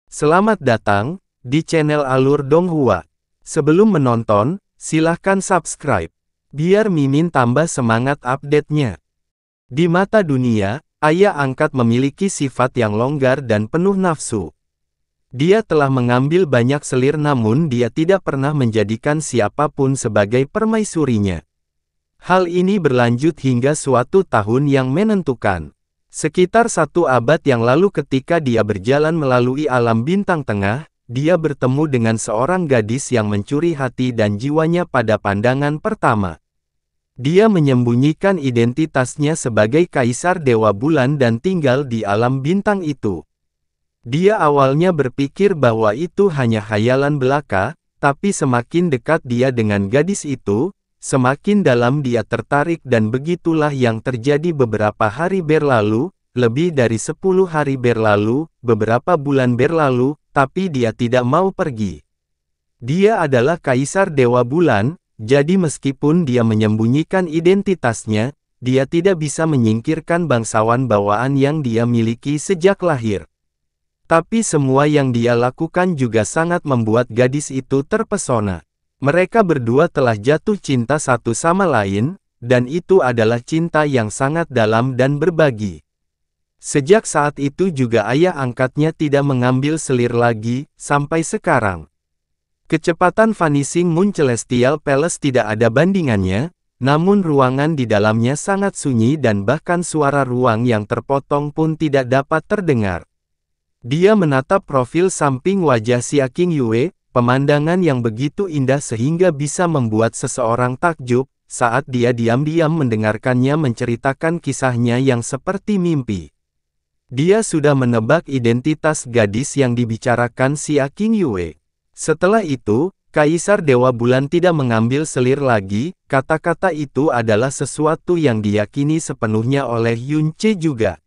Selamat datang di channel Alur Donghua. Sebelum menonton, silahkan subscribe, biar Mimin tambah semangat update-nya. Di mata dunia, ayah angkat memiliki sifat yang longgar dan penuh nafsu. Dia telah mengambil banyak selir namun dia tidak pernah menjadikan siapapun sebagai permaisurinya. Hal ini berlanjut hingga suatu tahun yang menentukan. Sekitar 1 abad yang lalu ketika dia berjalan melalui alam bintang tengah, dia bertemu dengan seorang gadis yang mencuri hati dan jiwanya pada pandangan pertama. Dia menyembunyikan identitasnya sebagai Kaisar Dewa Bulan dan tinggal di alam bintang itu. Dia awalnya berpikir bahwa itu hanya khayalan belaka, tapi semakin dekat dia dengan gadis itu, semakin dalam dia tertarik dan begitulah yang terjadi beberapa hari berlalu, lebih dari 10 hari berlalu, beberapa bulan berlalu, tapi dia tidak mau pergi. Dia adalah Kaisar Dewa Bulan, jadi meskipun dia menyembunyikan identitasnya, dia tidak bisa menyingkirkan bangsawan bawaan yang dia miliki sejak lahir. Tapi semua yang dia lakukan juga sangat membuat gadis itu terpesona. Mereka berdua telah jatuh cinta satu sama lain, dan itu adalah cinta yang sangat dalam dan berbagi. Sejak saat itu juga ayah angkatnya tidak mengambil selir lagi, sampai sekarang. Kecepatan Vanishing Moon Celestial Palace tidak ada bandingannya, namun ruangan di dalamnya sangat sunyi dan bahkan suara ruang yang terpotong pun tidak dapat terdengar. Dia menatap profil samping wajah Xia Qingyue, pemandangan yang begitu indah sehingga bisa membuat seseorang takjub, saat dia diam-diam mendengarkannya menceritakan kisahnya yang seperti mimpi. Dia sudah menebak identitas gadis yang dibicarakan Xia Qingyue. Setelah itu, Kaisar Dewa Bulan tidak mengambil selir lagi, kata-kata itu adalah sesuatu yang diyakini sepenuhnya oleh Yun Ce juga.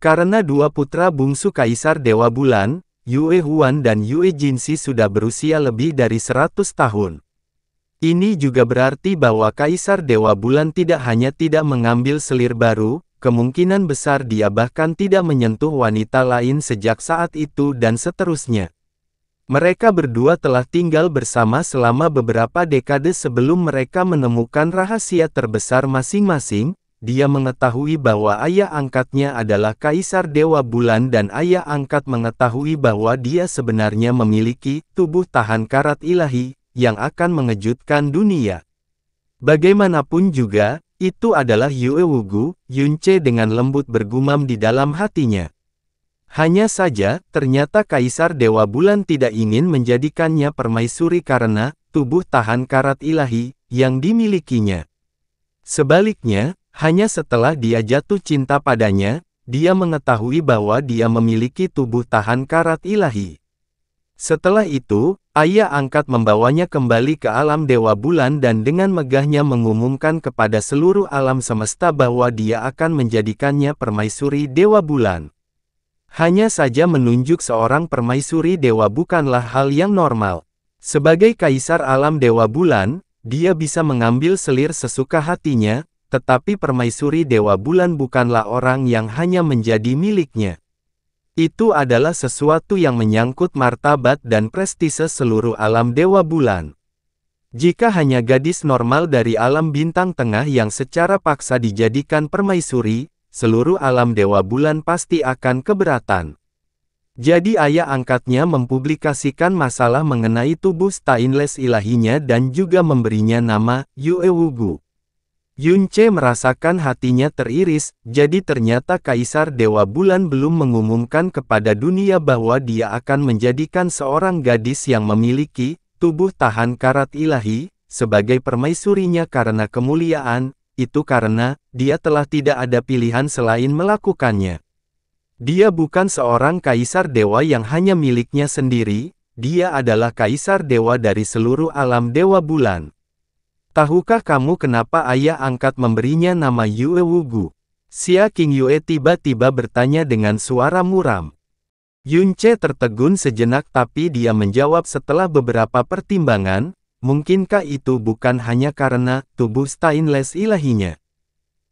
Karena dua putra bungsu Kaisar Dewa Bulan, Yue Huan dan Yue Jinxi sudah berusia lebih dari 100 tahun. Ini juga berarti bahwa Kaisar Dewa Bulan tidak hanya tidak mengambil selir baru, kemungkinan besar dia bahkan tidak menyentuh wanita lain sejak saat itu dan seterusnya. Mereka berdua telah tinggal bersama selama beberapa dekade sebelum mereka menemukan rahasia terbesar masing-masing. Dia mengetahui bahwa ayah angkatnya adalah Kaisar Dewa Bulan dan ayah angkat mengetahui bahwa dia sebenarnya memiliki tubuh tahan karat ilahi, yang akan mengejutkan dunia. Bagaimanapun juga, itu adalah Yue Wugu, Yun Ce dengan lembut bergumam di dalam hatinya. Hanya saja, ternyata Kaisar Dewa Bulan tidak ingin menjadikannya permaisuri karena tubuh tahan karat ilahi yang dimilikinya. Sebaliknya, hanya setelah dia jatuh cinta padanya, dia mengetahui bahwa dia memiliki tubuh tahan karat ilahi. Setelah itu, ayah angkat membawanya kembali ke alam Dewa Bulan dan dengan megahnya mengumumkan kepada seluruh alam semesta bahwa dia akan menjadikannya permaisuri Dewa Bulan. Hanya saja menunjuk seorang permaisuri dewa bukanlah hal yang normal. Sebagai Kaisar alam Dewa Bulan, dia bisa mengambil selir sesuka hatinya, tetapi permaisuri Dewa Bulan bukanlah orang yang hanya menjadi miliknya. Itu adalah sesuatu yang menyangkut martabat dan prestise seluruh alam Dewa Bulan. Jika hanya gadis normal dari alam bintang tengah yang secara paksa dijadikan permaisuri, seluruh alam Dewa Bulan pasti akan keberatan. Jadi ayah angkatnya mempublikasikan masalah mengenai tubuh stainless ilahinya dan juga memberinya nama Yue Wugu. Yun Ce merasakan hatinya teriris, jadi ternyata Kaisar Dewa Bulan belum mengumumkan kepada dunia bahwa dia akan menjadikan seorang gadis yang memiliki tubuh tahan karat ilahi sebagai permaisurinya karena kemuliaan, itu karena dia telah tidak ada pilihan selain melakukannya. Dia bukan seorang Kaisar Dewa yang hanya miliknya sendiri, dia adalah Kaisar Dewa dari seluruh alam Dewa Bulan. Tahukah kamu kenapa ayah angkat memberinya nama Yue Wugu? Xia Qingyue tiba-tiba bertanya dengan suara muram. Yun Ce tertegun sejenak tapi dia menjawab setelah beberapa pertimbangan, mungkinkah itu bukan hanya karena tubuh stainless ilahinya?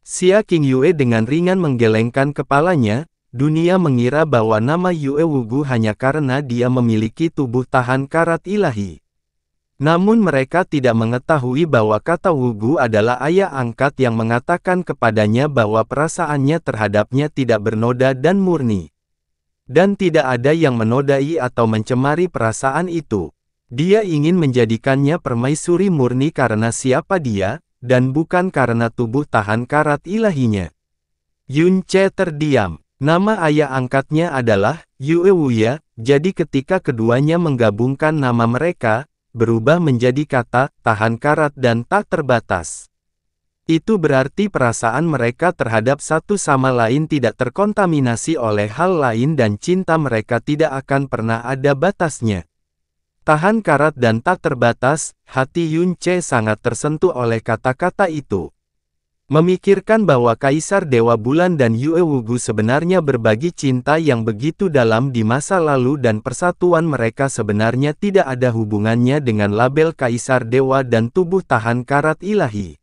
Xia Qingyue dengan ringan menggelengkan kepalanya, dunia mengira bahwa nama Yue Wugu hanya karena dia memiliki tubuh tahan karat ilahi. Namun mereka tidak mengetahui bahwa kata Wugu adalah ayah angkat yang mengatakan kepadanya bahwa perasaannya terhadapnya tidak bernoda dan murni. Dan tidak ada yang menodai atau mencemari perasaan itu. Dia ingin menjadikannya permaisuri murni karena siapa dia, dan bukan karena tubuh tahan karat ilahinya. Yun Che terdiam. Nama ayah angkatnya adalah Yue Wuya, jadi ketika keduanya menggabungkan nama mereka, berubah menjadi kata, tahan karat dan tak terbatas. Itu berarti perasaan mereka terhadap satu sama lain tidak terkontaminasi oleh hal lain dan cinta mereka tidak akan pernah ada batasnya. Tahan karat dan tak terbatas, hati Yun Che sangat tersentuh oleh kata-kata itu. Memikirkan bahwa Kaisar Dewa Bulan dan Yue Wugu sebenarnya berbagi cinta yang begitu dalam di masa lalu dan persatuan mereka sebenarnya tidak ada hubungannya dengan label Kaisar Dewa dan tubuh tahan karat ilahi.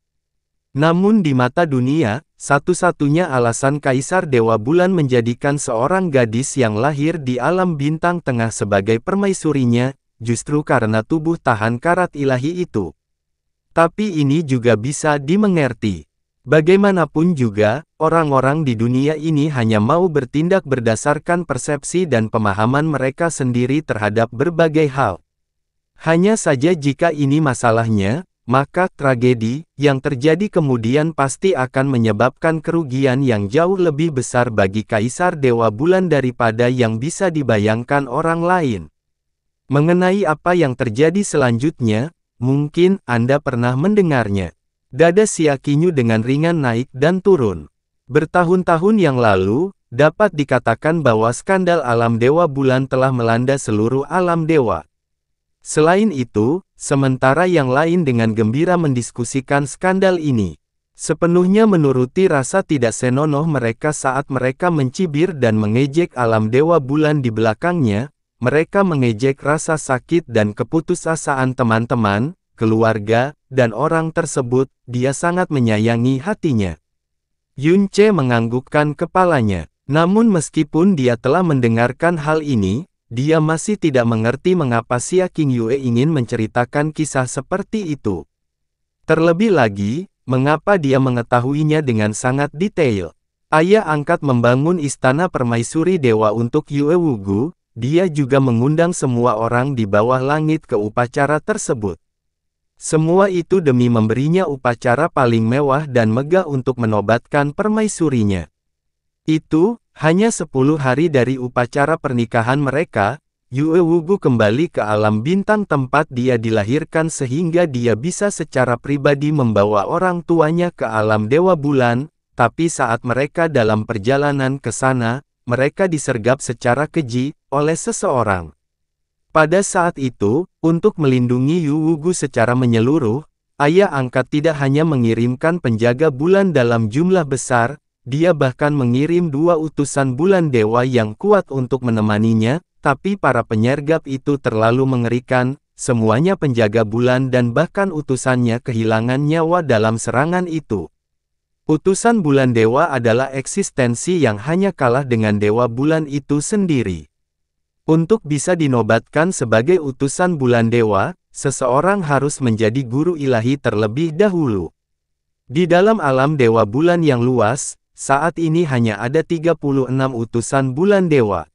Namun di mata dunia, satu-satunya alasan Kaisar Dewa Bulan menjadikan seorang gadis yang lahir di alam bintang tengah sebagai permaisurinya, justru karena tubuh tahan karat ilahi itu. Tapi ini juga bisa dimengerti. Bagaimanapun juga, orang-orang di dunia ini hanya mau bertindak berdasarkan persepsi dan pemahaman mereka sendiri terhadap berbagai hal. Hanya saja jika ini masalahnya, maka tragedi yang terjadi kemudian pasti akan menyebabkan kerugian yang jauh lebih besar bagi Kaisar Dewa Bulan daripada yang bisa dibayangkan orang lain. Mengenai apa yang terjadi selanjutnya, mungkin Anda pernah mendengarnya. Dada Siakinyu dengan ringan naik dan turun. Bertahun-tahun yang lalu, dapat dikatakan bahwa skandal alam Dewa Bulan telah melanda seluruh alam dewa. Selain itu, sementara yang lain dengan gembira mendiskusikan skandal ini, sepenuhnya menuruti rasa tidak senonoh mereka saat mereka mencibir dan mengejek alam Dewa Bulan di belakangnya, mereka mengejek rasa sakit dan keputusasaan teman-teman, keluarga, dan orang tersebut. Dia sangat menyayangi hatinya. Yun Che menganggukkan kepalanya. Namun meskipun dia telah mendengarkan hal ini, dia masih tidak mengerti mengapa Xia Qingyue ingin menceritakan kisah seperti itu. Terlebih lagi, mengapa dia mengetahuinya dengan sangat detail. Ayah angkat membangun istana permaisuri dewa untuk Yue Wugu, dia juga mengundang semua orang di bawah langit ke upacara tersebut. Semua itu demi memberinya upacara paling mewah dan megah untuk menobatkan permaisurinya. Itu, hanya 10 hari dari upacara pernikahan mereka, Yue Wugu kembali ke alam bintang tempat dia dilahirkan sehingga dia bisa secara pribadi membawa orang tuanya ke alam Dewa Bulan, tapi saat mereka dalam perjalanan ke sana, mereka disergap secara keji oleh seseorang. Pada saat itu, untuk melindungi Yue Wugu secara menyeluruh, ayah angkat tidak hanya mengirimkan penjaga bulan dalam jumlah besar, dia bahkan mengirim 2 utusan bulan dewa yang kuat untuk menemaninya, tapi para penyergap itu terlalu mengerikan, semuanya penjaga bulan dan bahkan utusannya kehilangan nyawa dalam serangan itu. Utusan bulan dewa adalah eksistensi yang hanya kalah dengan dewa bulan itu sendiri. Untuk bisa dinobatkan sebagai utusan bulan dewa, seseorang harus menjadi guru ilahi terlebih dahulu. Di dalam alam dewa bulan yang luas, saat ini hanya ada 36 utusan bulan dewa.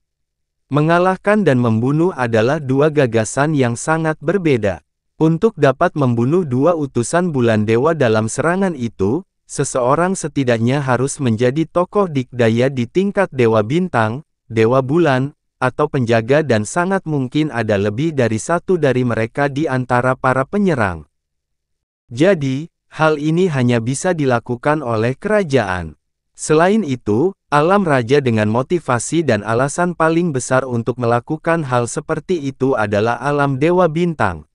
Mengalahkan dan membunuh adalah 2 gagasan yang sangat berbeda. Untuk dapat membunuh 2 utusan bulan dewa dalam serangan itu, seseorang setidaknya harus menjadi tokoh dikdaya di tingkat dewa bintang, dewa bulan, atau penjaga dan sangat mungkin ada lebih dari satu dari mereka di antara para penyerang. Jadi, hal ini hanya bisa dilakukan oleh kerajaan. Selain itu, alam raja dengan motivasi dan alasan paling besar untuk melakukan hal seperti itu adalah alam dewa bintang.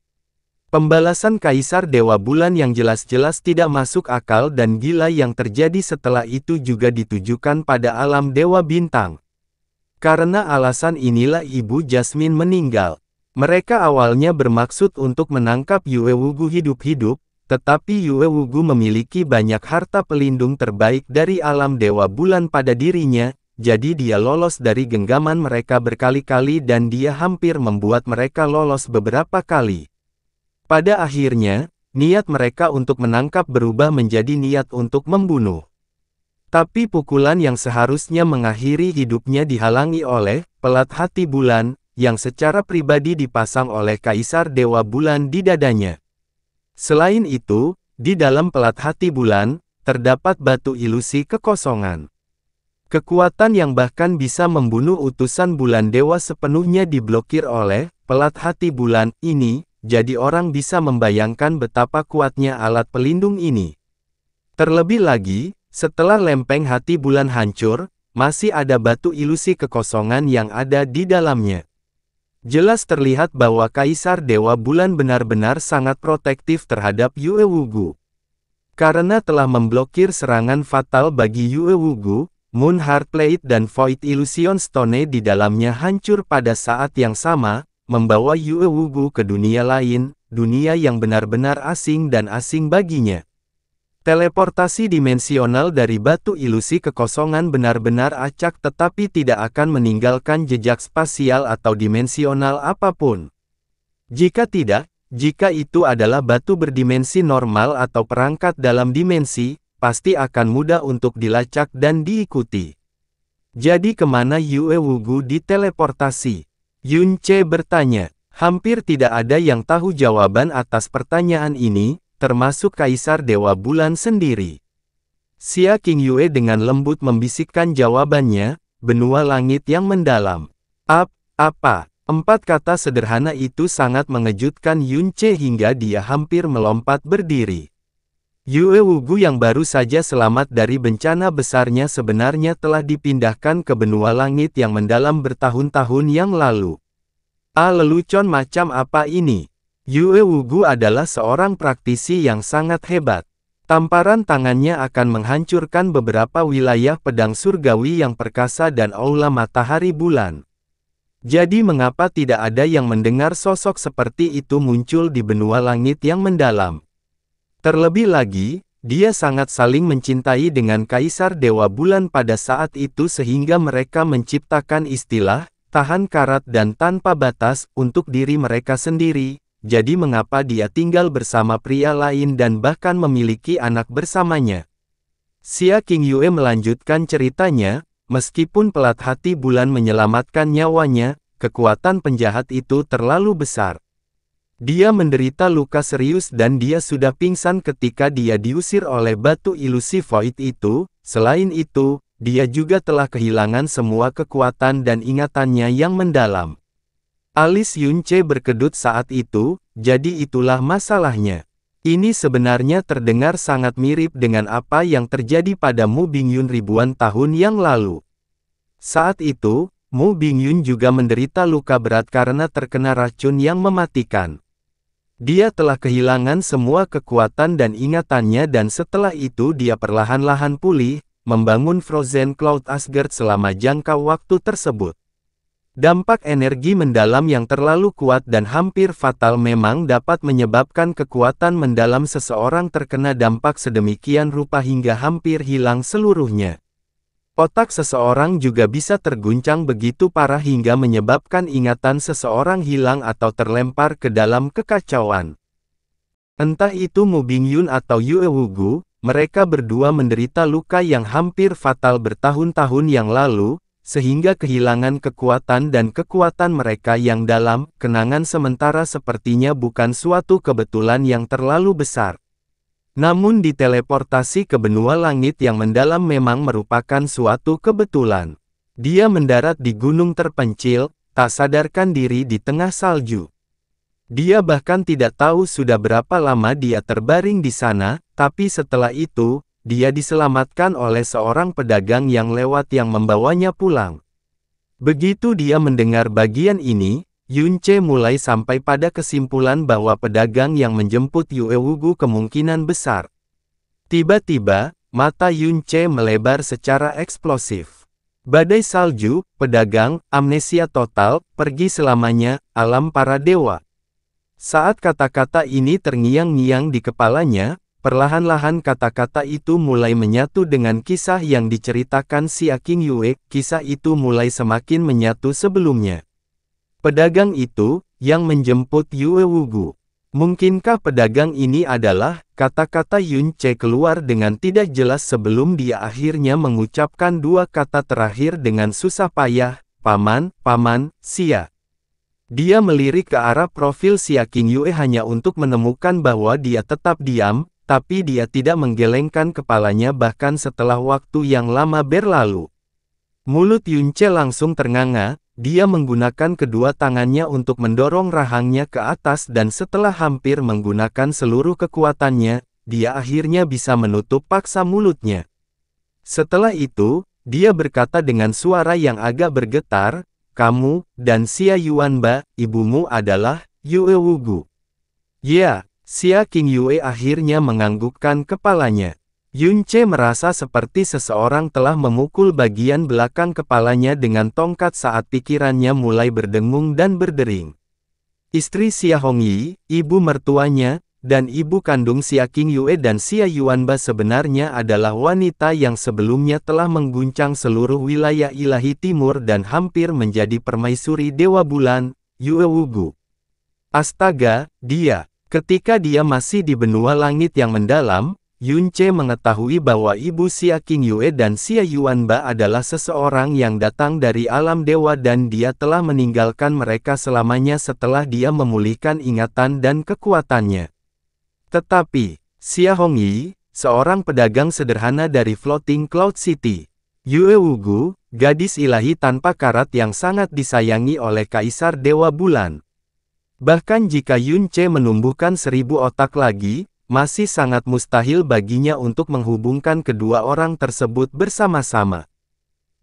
Pembalasan Kaisar Dewa Bulan yang jelas-jelas tidak masuk akal dan gila yang terjadi setelah itu juga ditujukan pada alam dewa bintang. Karena alasan inilah Ibu Jasmine meninggal. Mereka awalnya bermaksud untuk menangkap Yue Wugu hidup-hidup, tetapi Yue Wugu memiliki banyak harta pelindung terbaik dari alam Dewa Bulan pada dirinya, jadi dia lolos dari genggaman mereka berkali-kali dan dia hampir membuat mereka lolos beberapa kali. Pada akhirnya, niat mereka untuk menangkap berubah menjadi niat untuk membunuh. Tapi pukulan yang seharusnya mengakhiri hidupnya dihalangi oleh pelat hati bulan, yang secara pribadi dipasang oleh Kaisar Dewa Bulan di dadanya. Selain itu, di dalam pelat hati bulan, terdapat batu ilusi kekosongan. Kekuatan yang bahkan bisa membunuh utusan bulan dewa sepenuhnya diblokir oleh pelat hati bulan ini, jadi orang bisa membayangkan betapa kuatnya alat pelindung ini. Terlebih lagi, setelah lempeng hati bulan hancur, masih ada batu ilusi kekosongan yang ada di dalamnya. Jelas terlihat bahwa Kaisar Dewa Bulan benar-benar sangat protektif terhadap Yue Wugu. Karena telah memblokir serangan fatal bagi Yue Wugu, Moon Heart Plate dan Void Illusion Stone di dalamnya hancur pada saat yang sama, membawa Yue Wugu ke dunia lain, dunia yang benar-benar asing dan asing baginya. Teleportasi dimensional dari batu ilusi kekosongan benar-benar acak tetapi tidak akan meninggalkan jejak spasial atau dimensional apapun. Jika tidak, jika itu adalah batu berdimensi normal atau perangkat dalam dimensi, pasti akan mudah untuk dilacak dan diikuti. Jadi kemana Yue Wugu diteleportasi? Yun Ce bertanya. Hampir tidak ada yang tahu jawaban atas pertanyaan ini, termasuk Kaisar Dewa Bulan sendiri. Xia Qingyue dengan lembut membisikkan jawabannya, benua langit yang mendalam. Apa? 4 kata sederhana itu sangat mengejutkan Yun Ce hingga dia hampir melompat berdiri. Yue Wugu yang baru saja selamat dari bencana besarnya sebenarnya telah dipindahkan ke benua langit yang mendalam bertahun-tahun yang lalu. Lelucon macam apa ini? Yue Wugu adalah seorang praktisi yang sangat hebat. Tamparan tangannya akan menghancurkan beberapa wilayah pedang surgawi yang perkasa dan aula matahari bulan. Jadi mengapa tidak ada yang mendengar sosok seperti itu muncul di benua langit yang mendalam? Terlebih lagi, dia sangat saling mencintai dengan Kaisar Dewa Bulan pada saat itu sehingga mereka menciptakan istilah, tahan karat dan tanpa batas, untuk diri mereka sendiri. Jadi mengapa dia tinggal bersama pria lain dan bahkan memiliki anak bersamanya? Xia Qingyue melanjutkan ceritanya, meskipun pelat hati bulan menyelamatkan nyawanya, kekuatan penjahat itu terlalu besar. Dia menderita luka serius dan dia sudah pingsan ketika dia diusir oleh batu ilusi void itu. Selain itu, dia juga telah kehilangan semua kekuatan dan ingatannya yang mendalam. Alis Yun Ce berkedut saat itu, jadi itulah masalahnya. Ini sebenarnya terdengar sangat mirip dengan apa yang terjadi pada Mu Bingyun ribuan tahun yang lalu. Saat itu, Mu Bingyun juga menderita luka berat karena terkena racun yang mematikan. Dia telah kehilangan semua kekuatan dan ingatannya dan setelah itu dia perlahan-lahan pulih, membangun Frozen Cloud Asgard selama jangka waktu tersebut. Dampak energi mendalam yang terlalu kuat dan hampir fatal memang dapat menyebabkan kekuatan mendalam seseorang terkena dampak sedemikian rupa hingga hampir hilang seluruhnya. Otak seseorang juga bisa terguncang begitu parah hingga menyebabkan ingatan seseorang hilang atau terlempar ke dalam kekacauan. Entah itu Mu Bingyun atau Yue Wugu, mereka berdua menderita luka yang hampir fatal bertahun-tahun yang lalu, sehingga kehilangan kekuatan dan kekuatan mereka yang dalam, kenangan sementara sepertinya bukan suatu kebetulan yang terlalu besar. Namun diteleportasi ke benua langit yang mendalam memang merupakan suatu kebetulan. Dia mendarat di gunung terpencil, tak sadarkan diri di tengah salju. Dia bahkan tidak tahu sudah berapa lama dia terbaring di sana, tapi setelah itu, dia diselamatkan oleh seorang pedagang yang lewat yang membawanya pulang. Begitu dia mendengar bagian ini, Yun Ce mulai sampai pada kesimpulan bahwa pedagang yang menjemput Yue Wugu kemungkinan besar. Tiba-tiba, mata Yun Ce melebar secara eksplosif. Badai salju, pedagang, amnesia total, pergi selamanya, alam para dewa. Saat kata-kata ini terngiang-ngiang di kepalanya, perlahan-lahan kata-kata itu mulai menyatu dengan kisah yang diceritakan Xia Qingyue. Kisah itu mulai semakin menyatu sebelumnya. Pedagang itu, yang menjemput Yue Wugu. Mungkinkah pedagang ini adalah, kata-kata Yun Ce keluar dengan tidak jelas sebelum dia akhirnya mengucapkan dua kata terakhir dengan susah payah, paman, Xia. Dia melirik ke arah profil Xia Qingyue hanya untuk menemukan bahwa dia tetap diam, tapi dia tidak menggelengkan kepalanya bahkan setelah waktu yang lama berlalu. Mulut Yun Ce langsung ternganga, dia menggunakan kedua tangannya untuk mendorong rahangnya ke atas dan setelah hampir menggunakan seluruh kekuatannya, dia akhirnya bisa menutup paksa mulutnya. Setelah itu, dia berkata dengan suara yang agak bergetar, "Kamu, dan Xia Yuanba, ibumu adalah Yue Wugu." Ya, Xia Qingyue akhirnya menganggukkan kepalanya. Yun Ce merasa seperti seseorang telah memukul bagian belakang kepalanya dengan tongkat saat pikirannya mulai berdengung dan berdering. Istri Xia Hongyi, ibu mertuanya, dan ibu kandung Xia Qingyue dan Xia Yuanba sebenarnya adalah wanita yang sebelumnya telah mengguncang seluruh wilayah ilahi timur dan hampir menjadi permaisuri Dewa Bulan, Yue Wugu. Astaga, ketika dia masih di benua langit yang mendalam, Yun Ce mengetahui bahwa ibu Xia Qingyue dan Xia Yuanba adalah seseorang yang datang dari alam dewa dan dia telah meninggalkan mereka selamanya setelah dia memulihkan ingatan dan kekuatannya. Tetapi, Xia Hongyi, seorang pedagang sederhana dari Floating Cloud City. Yue Wugu, gadis ilahi tanpa karat yang sangat disayangi oleh Kaisar Dewa Bulan. Bahkan jika Yun Ce menumbuhkan 1000 otak lagi, masih sangat mustahil baginya untuk menghubungkan kedua orang tersebut bersama-sama.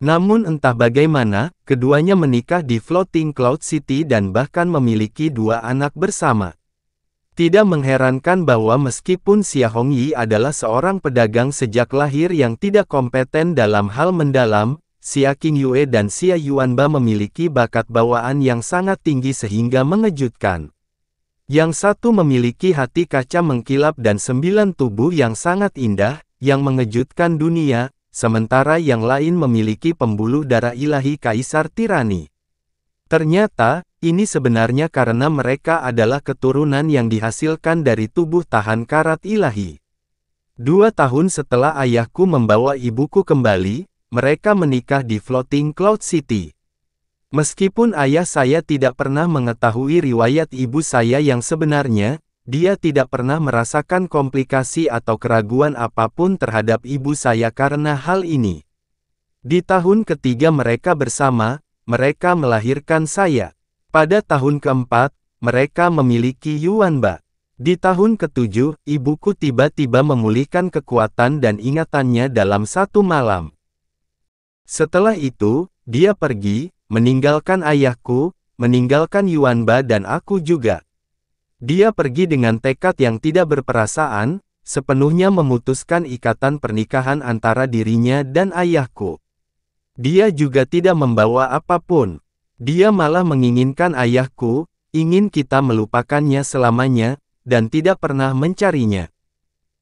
Namun entah bagaimana, keduanya menikah di Floating Cloud City dan bahkan memiliki 2 anak bersama. Tidak mengherankan bahwa meskipun Xia Hongyi adalah seorang pedagang sejak lahir yang tidak kompeten dalam hal mendalam, Xia Qingyue dan Xia Yuanba memiliki bakat bawaan yang sangat tinggi sehingga mengejutkan. Yang satu memiliki hati kaca mengkilap dan 9 tubuh yang sangat indah, yang mengejutkan dunia, sementara yang lain memiliki pembuluh darah ilahi Kaisar Tirani. Ternyata, ini sebenarnya karena mereka adalah keturunan yang dihasilkan dari tubuh tahan karat ilahi. 2 tahun setelah ayahku membawa ibuku kembali, mereka menikah di Floating Cloud City. Meskipun ayah saya tidak pernah mengetahui riwayat ibu saya yang sebenarnya, dia tidak pernah merasakan komplikasi atau keraguan apapun terhadap ibu saya karena hal ini. Di tahun ketiga mereka bersama, mereka melahirkan saya. Pada tahun keempat, mereka memiliki Yuanba. Di tahun ketujuh, ibuku tiba-tiba memulihkan kekuatan dan ingatannya dalam 1 malam. Setelah itu, dia pergi, meninggalkan ayahku, meninggalkan Yuanba dan aku juga. Dia pergi dengan tekad yang tidak berperasaan, sepenuhnya memutuskan ikatan pernikahan antara dirinya dan ayahku. Dia juga tidak membawa apapun. Dia malah menginginkan ayahku, ingin kita melupakannya selamanya, dan tidak pernah mencarinya.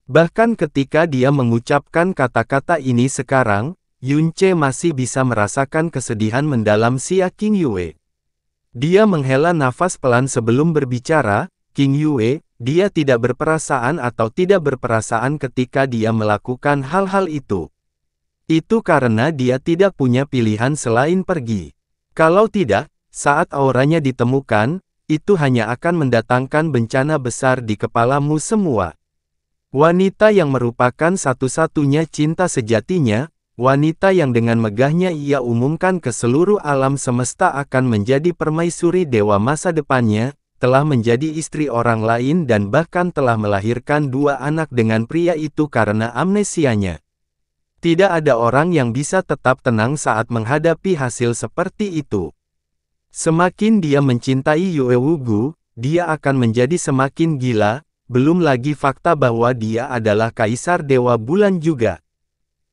Bahkan ketika dia mengucapkan kata-kata ini sekarang, Yun Ce masih bisa merasakan kesedihan mendalam Xia Qingyue. Dia menghela nafas pelan sebelum berbicara, "Qingyue, dia tidak berperasaan atau tidak berperasaan ketika dia melakukan hal-hal itu. Itu karena dia tidak punya pilihan selain pergi. Kalau tidak, saat auranya ditemukan, itu hanya akan mendatangkan bencana besar di kepalamu semua." Wanita yang merupakan satu-satunya cinta sejatinya, wanita yang dengan megahnya ia umumkan ke seluruh alam semesta akan menjadi permaisuri dewa masa depannya, telah menjadi istri orang lain dan bahkan telah melahirkan 2 anak dengan pria itu karena amnesianya. Tidak ada orang yang bisa tetap tenang saat menghadapi hasil seperti itu. Semakin dia mencintai Yue Wugu, dia akan menjadi semakin gila, belum lagi fakta bahwa dia adalah Kaisar Dewa Bulan juga.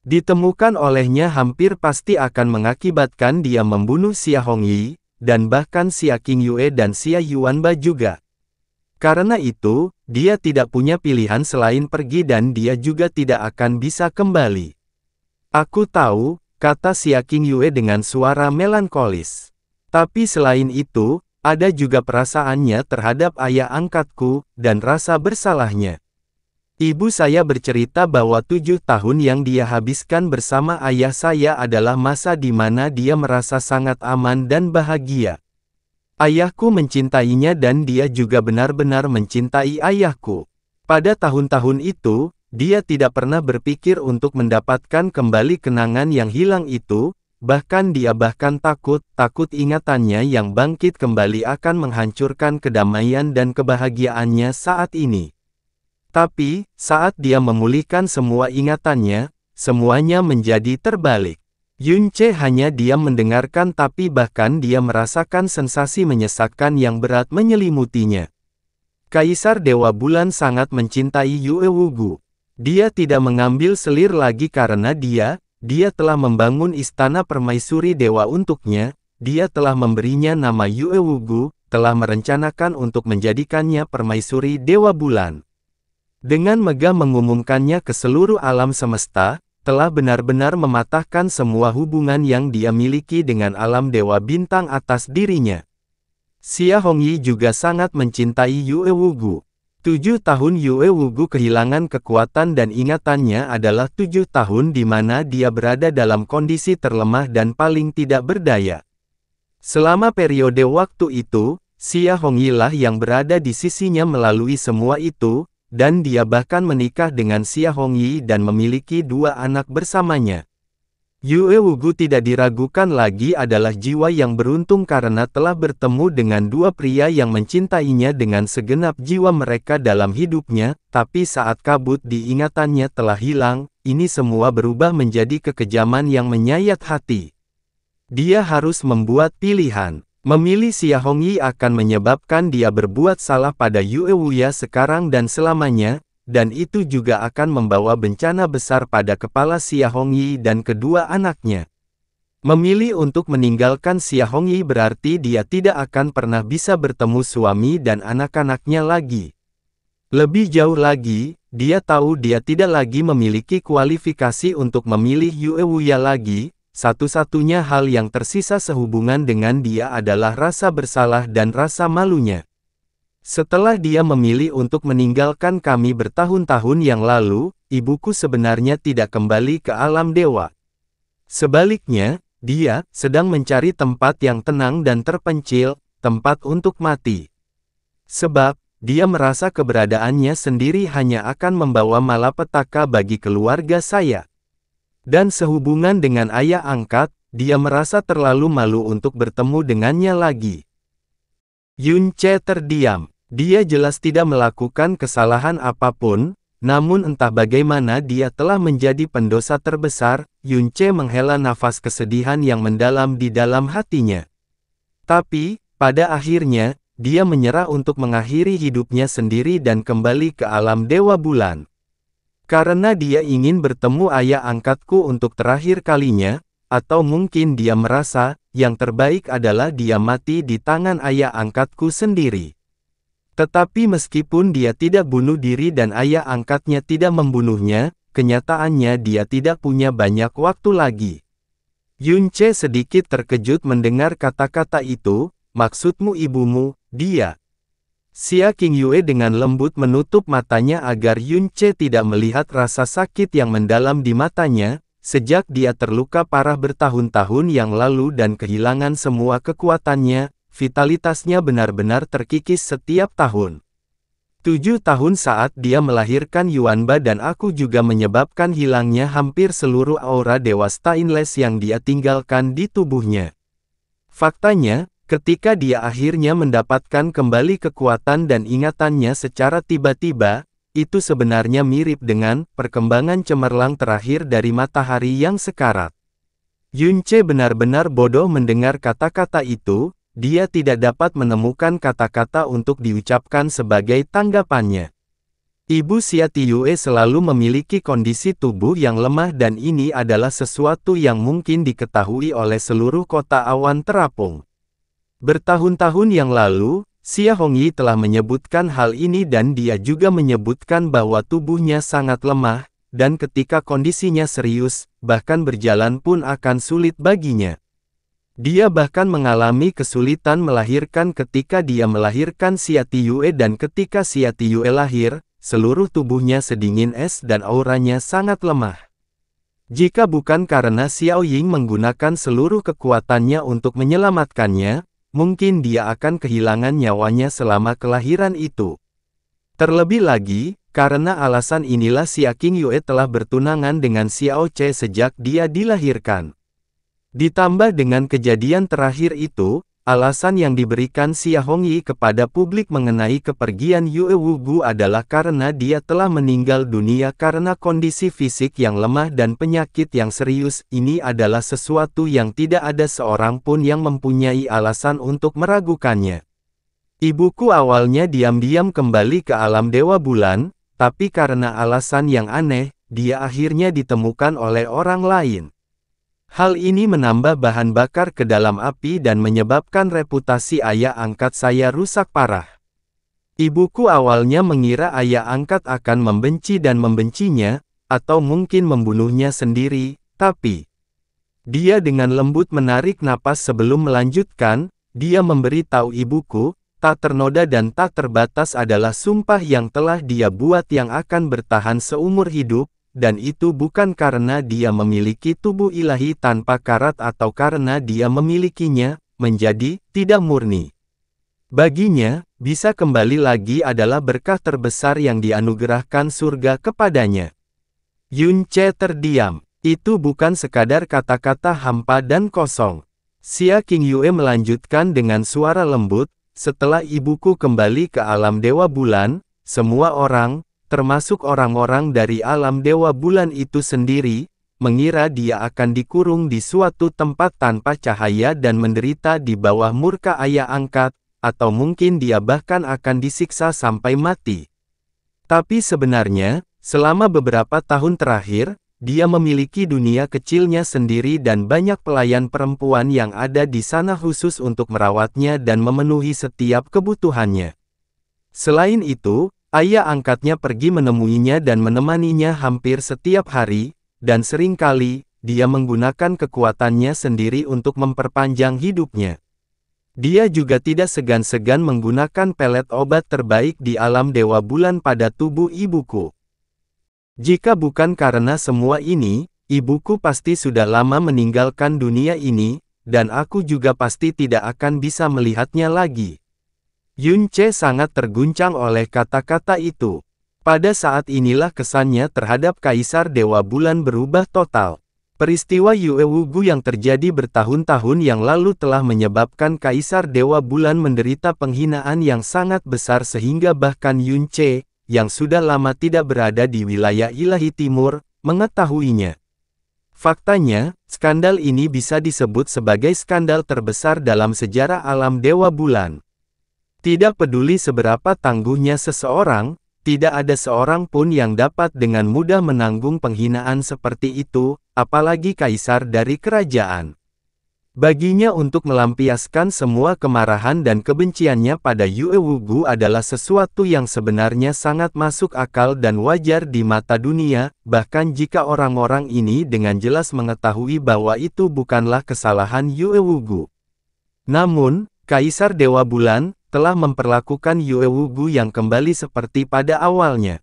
Ditemukan olehnya hampir pasti akan mengakibatkan dia membunuh Xia Hongyi, dan bahkan Xia Qingyue dan Xia Yuanba juga. Karena itu, dia tidak punya pilihan selain pergi dan dia juga tidak akan bisa kembali. Aku tahu, kata Xia Qingyue dengan suara melankolis. Tapi selain itu, ada juga perasaannya terhadap ayah angkatku, dan rasa bersalahnya. Ibu saya bercerita bahwa 7 tahun yang dia habiskan bersama ayah saya adalah masa di mana dia merasa sangat aman dan bahagia. Ayahku mencintainya dan dia juga benar-benar mencintai ayahku. Pada tahun-tahun itu, dia tidak pernah berpikir untuk mendapatkan kembali kenangan yang hilang itu, bahkan dia takut ingatannya yang bangkit kembali akan menghancurkan kedamaian dan kebahagiaannya saat ini. Tapi, saat dia memulihkan semua ingatannya, semuanya menjadi terbalik. Yunce hanya diam mendengarkan tapi bahkan dia merasakan sensasi menyesakkan yang berat menyelimutinya. Kaisar Dewa Bulan sangat mencintai Yue Wugu. Dia tidak mengambil selir lagi karena dia telah membangun istana permaisuri dewa untuknya, dia telah memberinya nama Yue Wugu, telah merencanakan untuk menjadikannya permaisuri Dewa Bulan. Dengan megah mengumumkannya ke seluruh alam semesta, telah benar-benar mematahkan semua hubungan yang dia miliki dengan alam dewa bintang atas dirinya. Xia Hongyi juga sangat mencintai Yue Wugu. 7 tahun Yue Wugu kehilangan kekuatan dan ingatannya adalah 7 tahun di mana dia berada dalam kondisi terlemah dan paling tidak berdaya. Selama periode waktu itu, Xia Hongyi lah yang berada di sisinya melalui semua itu, dan dia bahkan menikah dengan Xia Hongyi dan memiliki 2 anak bersamanya. Yue Wugu tidak diragukan lagi adalah jiwa yang beruntung karena telah bertemu dengan 2 pria yang mencintainya dengan segenap jiwa mereka dalam hidupnya, tapi saat kabut di ingatannya telah hilang, ini semua berubah menjadi kekejaman yang menyayat hati. Dia harus membuat pilihan. Memilih Xia Hongyi akan menyebabkan dia berbuat salah pada Yue Wuya sekarang dan selamanya, dan itu juga akan membawa bencana besar pada kepala Xia Hongyi dan kedua anaknya. Memilih untuk meninggalkan Xia Hongyi berarti dia tidak akan pernah bisa bertemu suami dan anak-anaknya lagi. Lebih jauh lagi, dia tahu dia tidak lagi memiliki kualifikasi untuk memilih Yue Wuya lagi. Satu-satunya hal yang tersisa sehubungan dengan dia adalah rasa bersalah dan rasa malunya. Setelah dia memilih untuk meninggalkan kami bertahun-tahun yang lalu, ibuku sebenarnya tidak kembali ke alam dewa. Sebaliknya, dia sedang mencari tempat yang tenang dan terpencil, tempat untuk mati. Sebab, dia merasa keberadaannya sendiri hanya akan membawa malapetaka bagi keluarga saya. Dan sehubungan dengan ayah angkat, dia merasa terlalu malu untuk bertemu dengannya lagi. Yunce terdiam. Dia jelas tidak melakukan kesalahan apapun, namun entah bagaimana dia telah menjadi pendosa terbesar. Yunce menghela nafas kesedihan yang mendalam di dalam hatinya. Tapi, pada akhirnya, dia menyerah untuk mengakhiri hidupnya sendiri dan kembali ke alam Dewa Bulan. Karena dia ingin bertemu ayah angkatku untuk terakhir kalinya, atau mungkin dia merasa, yang terbaik adalah dia mati di tangan ayah angkatku sendiri. Tetapi meskipun dia tidak bunuh diri dan ayah angkatnya tidak membunuhnya, kenyataannya dia tidak punya banyak waktu lagi. Yunce sedikit terkejut mendengar kata-kata itu, maksudmu ibumu, dia. Xia Qingyue dengan lembut menutup matanya agar Yunce tidak melihat rasa sakit yang mendalam di matanya, sejak dia terluka parah bertahun-tahun yang lalu dan kehilangan semua kekuatannya, vitalitasnya benar-benar terkikis setiap tahun. 7 tahun saat dia melahirkan Yuanba dan aku juga menyebabkan hilangnya hampir seluruh aura Dewa Stainless yang dia tinggalkan di tubuhnya. Faktanya, ketika dia akhirnya mendapatkan kembali kekuatan dan ingatannya secara tiba-tiba, itu sebenarnya mirip dengan perkembangan cemerlang terakhir dari matahari yang sekarat. Yunce benar-benar bodoh mendengar kata-kata itu, dia tidak dapat menemukan kata-kata untuk diucapkan sebagai tanggapannya. Ibu Xia Tiyue selalu memiliki kondisi tubuh yang lemah dan ini adalah sesuatu yang mungkin diketahui oleh seluruh kota awan terapung. Bertahun-tahun yang lalu, Xia Hongyi telah menyebutkan hal ini dan dia juga menyebutkan bahwa tubuhnya sangat lemah, dan ketika kondisinya serius, bahkan berjalan pun akan sulit baginya. Dia bahkan mengalami kesulitan melahirkan ketika dia melahirkan Xia Tiyue dan ketika Xia Tiyue lahir, seluruh tubuhnya sedingin es dan auranya sangat lemah. Jika bukan karena Xiao Ying menggunakan seluruh kekuatannya untuk menyelamatkannya, mungkin dia akan kehilangan nyawanya selama kelahiran itu. Terlebih lagi, karena alasan inilah Xia Qingyue telah bertunangan dengan Xiao Ce sejak dia dilahirkan. Ditambah dengan kejadian terakhir itu, alasan yang diberikan Xia Hongyi kepada publik mengenai kepergian Yue Wugu adalah karena dia telah meninggal dunia karena kondisi fisik yang lemah dan penyakit yang serius. Ini adalah sesuatu yang tidak ada seorang pun yang mempunyai alasan untuk meragukannya. Ibuku awalnya diam-diam kembali ke alam Dewa Bulan, tapi karena alasan yang aneh, dia akhirnya ditemukan oleh orang lain. Hal ini menambah bahan bakar ke dalam api dan menyebabkan reputasi ayah angkat saya rusak parah. Ibuku awalnya mengira ayah angkat akan membenci dan membencinya, atau mungkin membunuhnya sendiri, tapi dia dengan lembut menarik napas sebelum melanjutkan. Dia memberitahu ibuku, tak ternoda dan tak terbatas adalah sumpah yang telah dia buat yang akan bertahan seumur hidup. Dan itu bukan karena dia memiliki tubuh ilahi tanpa karat atau karena dia memilikinya, menjadi tidak murni. Baginya, bisa kembali lagi adalah berkah terbesar yang dianugerahkan surga kepadanya. Yun Ce terdiam. Itu bukan sekadar kata-kata hampa dan kosong. Xia Qingyue melanjutkan dengan suara lembut, setelah ibuku kembali ke alam Dewa Bulan, semua orang, termasuk orang-orang dari alam Dewa Bulan itu sendiri, mengira dia akan dikurung di suatu tempat tanpa cahaya dan menderita di bawah murka ayah angkat, atau mungkin dia bahkan akan disiksa sampai mati. Tapi sebenarnya, selama beberapa tahun terakhir, dia memiliki dunia kecilnya sendiri dan banyak pelayan perempuan yang ada di sana khusus untuk merawatnya dan memenuhi setiap kebutuhannya. Selain itu, ayah angkatnya pergi menemuinya dan menemaninya hampir setiap hari, dan seringkali, dia menggunakan kekuatannya sendiri untuk memperpanjang hidupnya. Dia juga tidak segan-segan menggunakan pelet obat terbaik di alam Dewa Bulan pada tubuh ibuku. Jika bukan karena semua ini, ibuku pasti sudah lama meninggalkan dunia ini, dan aku juga pasti tidak akan bisa melihatnya lagi. Yun Ce sangat terguncang oleh kata-kata itu. Pada saat inilah kesannya terhadap Kaisar Dewa Bulan berubah total. Peristiwa Yue Wugu yang terjadi bertahun-tahun yang lalu telah menyebabkan Kaisar Dewa Bulan menderita penghinaan yang sangat besar sehingga bahkan Yun Ce, yang sudah lama tidak berada di wilayah ilahi timur, mengetahuinya. Faktanya, skandal ini bisa disebut sebagai skandal terbesar dalam sejarah alam Dewa Bulan. Tidak peduli seberapa tangguhnya seseorang, tidak ada seorang pun yang dapat dengan mudah menanggung penghinaan seperti itu, apalagi kaisar dari kerajaan. Baginya untuk melampiaskan semua kemarahan dan kebenciannya pada Yue Wugu adalah sesuatu yang sebenarnya sangat masuk akal dan wajar di mata dunia, bahkan jika orang-orang ini dengan jelas mengetahui bahwa itu bukanlah kesalahan Yue Wugu. Namun, Kaisar Dewa Bulan telah memperlakukan Yue Wugu yang kembali seperti pada awalnya.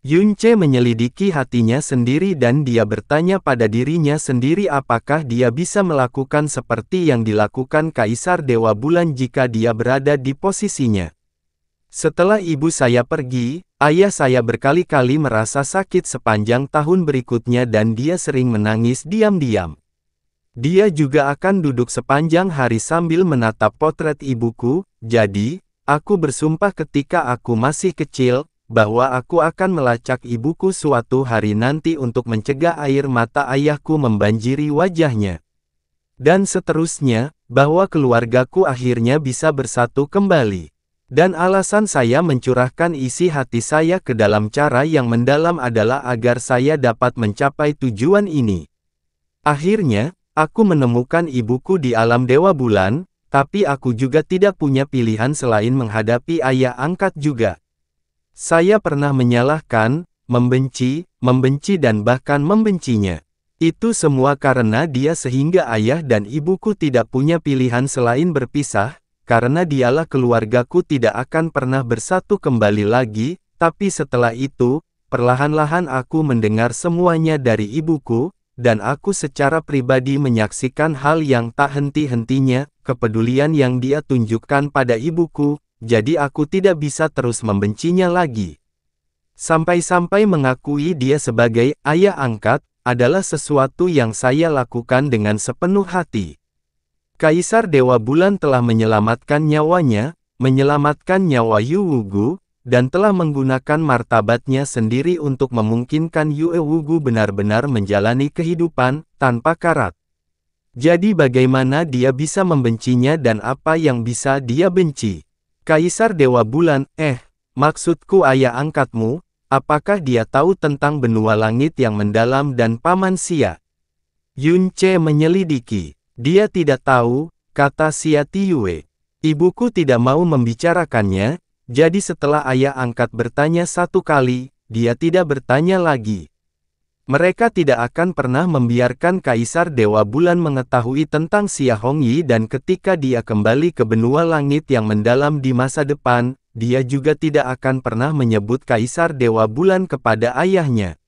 Yun Ce menyelidiki hatinya sendiri dan dia bertanya pada dirinya sendiri apakah dia bisa melakukan seperti yang dilakukan Kaisar Dewa Bulan jika dia berada di posisinya. Setelah ibu saya pergi, ayah saya berkali-kali merasa sakit sepanjang tahun berikutnya dan dia sering menangis diam-diam. Dia juga akan duduk sepanjang hari sambil menatap potret ibuku, jadi, aku bersumpah ketika aku masih kecil, bahwa aku akan melacak ibuku suatu hari nanti untuk mencegah air mata ayahku membanjiri wajahnya. Dan seterusnya, bahwa keluargaku akhirnya bisa bersatu kembali. Dan alasan saya mencurahkan isi hati saya ke dalam cara yang mendalam adalah agar saya dapat mencapai tujuan ini. Akhirnya, aku menemukan ibuku di alam Dewa Bulan, Tapi aku juga tidak punya pilihan selain menghadapi ayah angkat juga. Saya pernah menyalahkan, membenci dan bahkan membencinya. Itu semua karena dia sehingga ayah dan ibuku tidak punya pilihan selain berpisah, karena dialah keluargaku tidak akan pernah bersatu kembali lagi, tapi setelah itu, perlahan-lahan aku mendengar semuanya dari ibuku, dan aku secara pribadi menyaksikan hal yang tak henti-hentinya, kepedulian yang dia tunjukkan pada ibuku, jadi aku tidak bisa terus membencinya lagi. Sampai-sampai mengakui dia sebagai ayah angkat, adalah sesuatu yang saya lakukan dengan sepenuh hati. Kaisar Dewa Bulan telah menyelamatkan nyawanya, menyelamatkan nyawa Yu Wugu, dan telah menggunakan martabatnya sendiri untuk memungkinkan Yue Wugu benar-benar menjalani kehidupan tanpa karat. Jadi bagaimana dia bisa membencinya dan apa yang bisa dia benci? Kaisar Dewa Bulan, maksudku ayah angkatmu, apakah dia tahu tentang benua langit yang mendalam dan Paman Xia? Yun Ce menyelidiki. Dia tidak tahu, kata Xia Tiyue. Ibuku tidak mau membicarakannya. Jadi setelah ayah angkat bertanya satu kali, dia tidak bertanya lagi. Mereka tidak akan pernah membiarkan Kaisar Dewa Bulan mengetahui tentang Xia Hongyi dan ketika dia kembali ke benua langit yang mendalam di masa depan, dia juga tidak akan pernah menyebut Kaisar Dewa Bulan kepada ayahnya.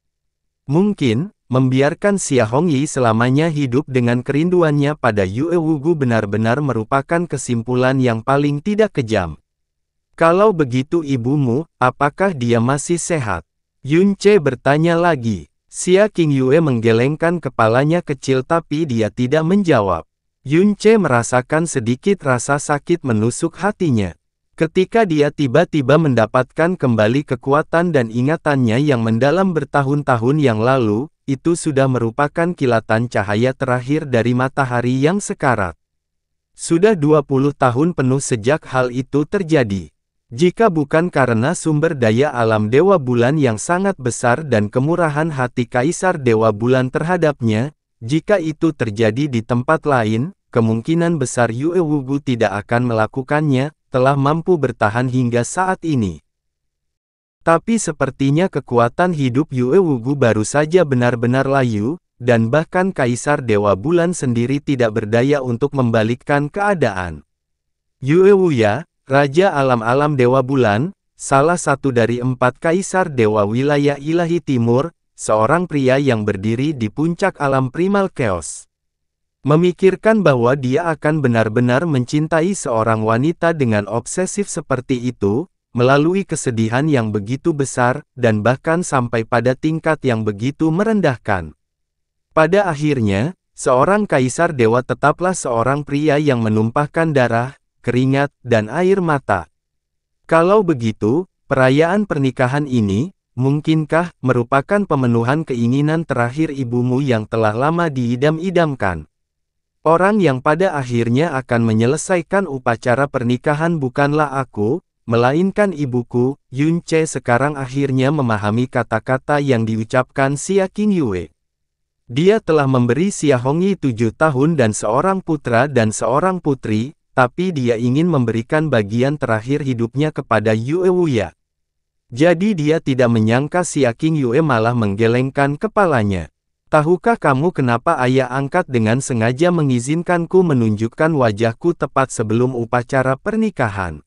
Mungkin, membiarkan Xia Hongyi selamanya hidup dengan kerinduannya pada Yue Wugu benar-benar merupakan kesimpulan yang paling tidak kejam. Kalau begitu ibumu, apakah dia masih sehat? Yun Ce bertanya lagi. Xia Qingyue menggelengkan kepalanya kecil tapi dia tidak menjawab. Yun Ce merasakan sedikit rasa sakit menusuk hatinya. Ketika dia tiba-tiba mendapatkan kembali kekuatan dan ingatannya yang mendalam bertahun-tahun yang lalu, itu sudah merupakan kilatan cahaya terakhir dari matahari yang sekarat. Sudah 20 tahun penuh sejak hal itu terjadi. Jika bukan karena sumber daya alam Dewa Bulan yang sangat besar dan kemurahan hati Kaisar Dewa Bulan terhadapnya, jika itu terjadi di tempat lain, kemungkinan besar Yue Wugu tidak akan melakukannya, telah mampu bertahan hingga saat ini. Tapi sepertinya kekuatan hidup Yue Wugu baru saja benar-benar layu, dan bahkan Kaisar Dewa Bulan sendiri tidak berdaya untuk membalikkan keadaan. Yue Wuya, Raja Alam-Alam Dewa Bulan, salah satu dari 4 Kaisar Dewa Wilayah Ilahi Timur, seorang pria yang berdiri di puncak alam primal chaos. Memikirkan bahwa dia akan benar-benar mencintai seorang wanita dengan obsesif seperti itu, melalui kesedihan yang begitu besar, dan bahkan sampai pada tingkat yang begitu merendahkan. Pada akhirnya, seorang Kaisar Dewa tetaplah seorang pria yang menumpahkan darah, keringat, dan air mata. Kalau begitu, perayaan pernikahan ini, mungkinkah, merupakan pemenuhan keinginan terakhir ibumu yang telah lama diidam-idamkan? Orang yang pada akhirnya akan menyelesaikan upacara pernikahan bukanlah aku, melainkan ibuku. Yun Ce sekarang akhirnya memahami kata-kata yang diucapkan Xia Qingyue. Dia telah memberi Xia Hongyi 7 tahun dan seorang putra dan seorang putri, tapi dia ingin memberikan bagian terakhir hidupnya kepada Yue Wuya. Jadi dia tidak menyangka Xia Qingyue malah menggelengkan kepalanya. Tahukah kamu kenapa ayah angkat dengan sengaja mengizinkanku menunjukkan wajahku tepat sebelum upacara pernikahan?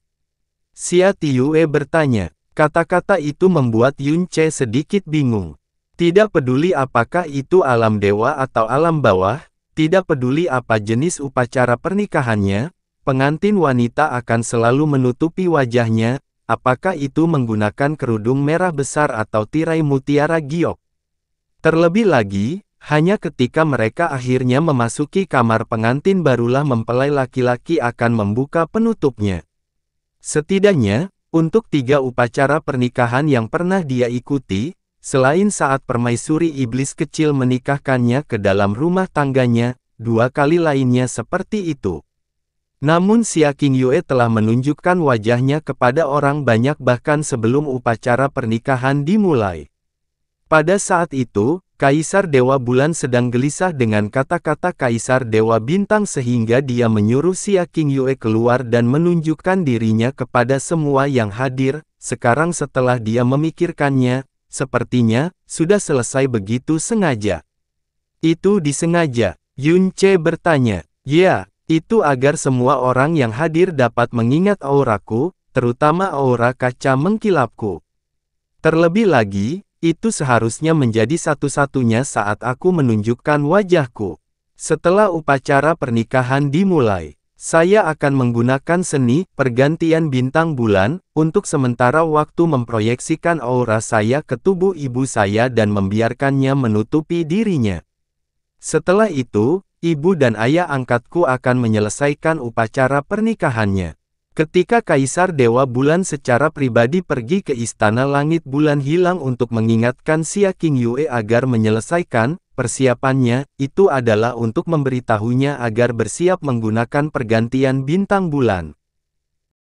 Xia Tiyue bertanya. Kata-kata itu membuat Yun Ce sedikit bingung. Tidak peduli apakah itu alam dewa atau alam bawah, tidak peduli apa jenis upacara pernikahannya, pengantin wanita akan selalu menutupi wajahnya, apakah itu menggunakan kerudung merah besar atau tirai mutiara giok. Terlebih lagi, hanya ketika mereka akhirnya memasuki kamar pengantin barulah mempelai laki-laki akan membuka penutupnya. Setidaknya, untuk 3 upacara pernikahan yang pernah dia ikuti, selain saat permaisuri iblis kecil menikahkannya ke dalam rumah tangganya, 2 kali lainnya seperti itu. Namun Xia Qingyue telah menunjukkan wajahnya kepada orang banyak bahkan sebelum upacara pernikahan dimulai. Pada saat itu, Kaisar Dewa Bulan sedang gelisah dengan kata-kata Kaisar Dewa Bintang sehingga dia menyuruh Xia Qingyue keluar dan menunjukkan dirinya kepada semua yang hadir. Sekarang setelah dia memikirkannya, sepertinya sudah selesai begitu sengaja. Itu disengaja, Yun Ce bertanya. Ya, itu agar semua orang yang hadir dapat mengingat auraku, terutama aura kaca mengkilapku. Terlebih lagi, itu seharusnya menjadi satu-satunya saat aku menunjukkan wajahku. Setelah upacara pernikahan dimulai, saya akan menggunakan seni pergantian bintang bulan untuk sementara waktu memproyeksikan aura saya ke tubuh ibu saya dan membiarkannya menutupi dirinya. Setelah itu, ibu dan ayah angkatku akan menyelesaikan upacara pernikahannya. Ketika Kaisar Dewa Bulan secara pribadi pergi ke Istana Langit Bulan Hilang untuk mengingatkan Xia Qingyue agar menyelesaikan persiapannya, itu adalah untuk memberitahunya agar bersiap menggunakan pergantian bintang bulan.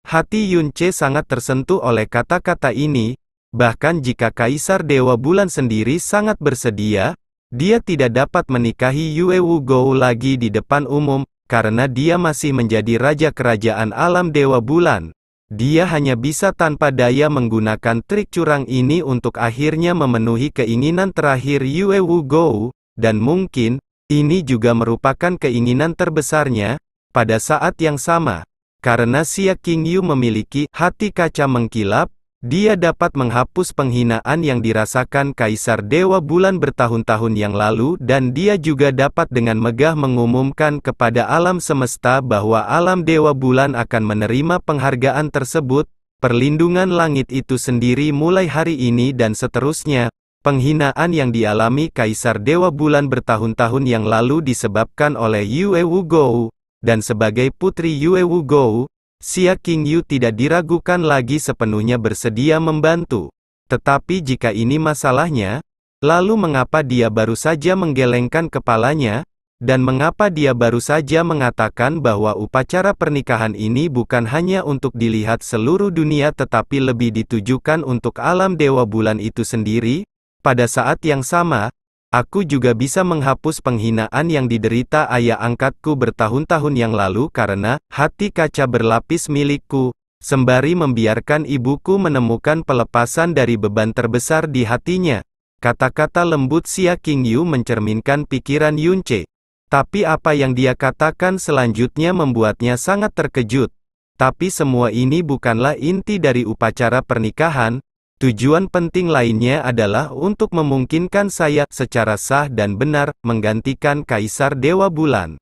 Hati Yun Ce sangat tersentuh oleh kata-kata ini, bahkan jika Kaisar Dewa Bulan sendiri sangat bersedia, dia tidak dapat menikahi Yue Wu Gou lagi di depan umum, karena dia masih menjadi raja kerajaan alam Dewa Bulan. Dia hanya bisa tanpa daya menggunakan trik curang ini untuk akhirnya memenuhi keinginan terakhir Yue Wu Gou, dan mungkin, ini juga merupakan keinginan terbesarnya, pada saat yang sama. Karena Xia Qingyu memiliki hati kaca mengkilap, dia dapat menghapus penghinaan yang dirasakan Kaisar Dewa Bulan bertahun-tahun yang lalu dan dia juga dapat dengan megah mengumumkan kepada alam semesta bahwa alam Dewa Bulan akan menerima penghargaan tersebut, perlindungan langit itu sendiri mulai hari ini dan seterusnya. Penghinaan yang dialami Kaisar Dewa Bulan bertahun-tahun yang lalu disebabkan oleh Yue Wu Gou, dan sebagai putri Yue Wu Gou, Xia Qingyu tidak diragukan lagi sepenuhnya bersedia membantu. Tetapi jika ini masalahnya, lalu mengapa dia baru saja menggelengkan kepalanya, dan mengapa dia baru saja mengatakan bahwa upacara pernikahan ini bukan hanya untuk dilihat seluruh dunia tetapi lebih ditujukan untuk alam Dewa Bulan itu sendiri? Pada saat yang sama, aku juga bisa menghapus penghinaan yang diderita ayah angkatku bertahun-tahun yang lalu karena hati kaca berlapis milikku, sembari membiarkan ibuku menemukan pelepasan dari beban terbesar di hatinya. Kata-kata lembut Xia Qingyu mencerminkan pikiran Yun Ce. Tapi apa yang dia katakan selanjutnya membuatnya sangat terkejut. Tapi semua ini bukanlah inti dari upacara pernikahan. Tujuan penting lainnya adalah untuk memungkinkan saya secara sah dan benar menggantikan Kaisar Dewa Bulan.